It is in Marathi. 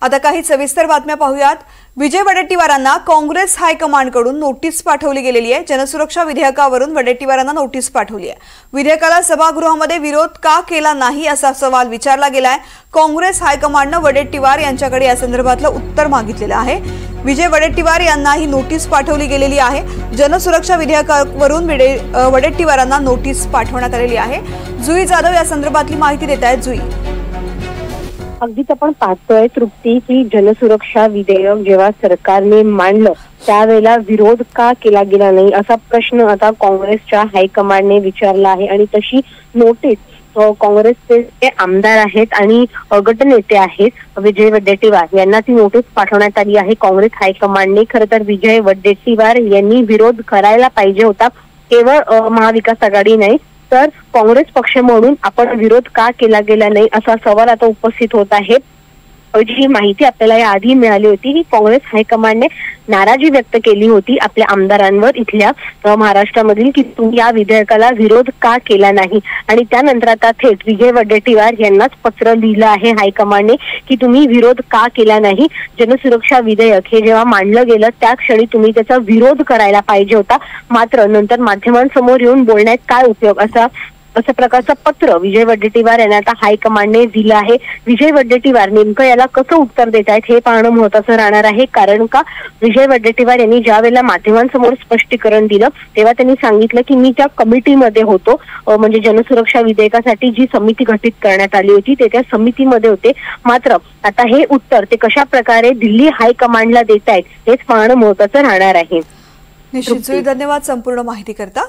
आता काही सविस्तर बातम्या पाहूयात। विजय वडेट्टीवारांना काँग्रेस हायकमांडकडून नोटीस पाठवली गेलेली आहे। जनसुरक्षा विधेयकावरून वडेट्टीवारांना नोटीस पाठवली आहे। विधेयकाला सभागृहामध्ये विरोध का केला नाही असा सवाल विचारला गेलाय। काँग्रेस हायकमांडने वडेट्टीवार यांच्याकडे या संदर्भातलं उत्तर मागितलेलं आहे। विजय वडेट्टीवार यांना ही नोटीस पाठवली गेलेली आहे। जनसुरक्षा विधेयकावरून वडेट्टीवारांना नोटीस पाठवण्यात आलेली आहे। जुई जाधव या संदर्भातली माहिती देत आहेत। जुई, अगदीच आपण पाहतोय तृप्ती की जनसुरक्षा विधेयक जेव्हा सरकारने मांडलं त्यावेळेला विरोध का केला गेला नाही असा प्रश्न आता काँग्रेसच्या हायकमांडने विचारला आहे। आणि तशी नोटीस काँग्रेसचे जे आमदार आहेत आणि गटनेते आहेत विजय वडेट्टीवार यांना ती नोटीस पाठवण्यात आली आहे। काँग्रेस हायकमांडने खरं तर विजय वडेट्टीवार यांनी विरोध करायला पाहिजे होता, केवळ महाविकास आघाडी नाही तर काँग्रेस पक्ष म्हणून आपण विरोध का केला गेला नाही असा सवाल आता उपस्थित होत आहे। जी माहिती आपल्याला याआधी मिळाली होती की काँग्रेस हायकमांडने नाराजी व्यक्त केली होती आपल्या आमदारांवर इथल्या महाराष्ट्रामधील की तुम्ही या विधेयकाला विरोध का केला नाही। आणि त्यानंतर आता थेट विजय वडेट्टीवार यांनाच पत्र लिहिलं आहे हायकमांडने की तुम्ही विरोध का केला नाही। जनसुरक्षा विधेयक हे जेव्हा मांडलं गेलं त्या क्षणी तुम्ही त्याचा विरोध करायला पाहिजे होता, मात्र नंतर माध्यमांसमोर येऊन बोलण्यात काय उपयोग असं प्रकारचं पत्र विजय वडेट्टीवार यांना आता हायकमांडने दिलं आहे। विजय वडेट्टीवार नेमकं याला कसं उत्तर देत आहेत हे पाहणं महत्त्वाचं राहणार आहे, कारण का विजय वडेट्टीवार यांनी ज्या वेळेला माध्यमांसमोर स्पष्टीकरण दिलं तेव्हा त्यांनी सांगितलं की मी त्या कमिटीमध्ये होतो, म्हणजे जनसुरक्षा विधेयकासाठी जी समिती गठीत करण्यात आली होती ते त्या समितीमध्ये होते। मात्र आता हे उत्तर ते कशा प्रकारे दिल्ली हायकमांडला देत आहेत हेच पाहणं महत्त्वाचं राहणार आहे। निश्चित, धन्यवाद संपूर्ण माहिती करता।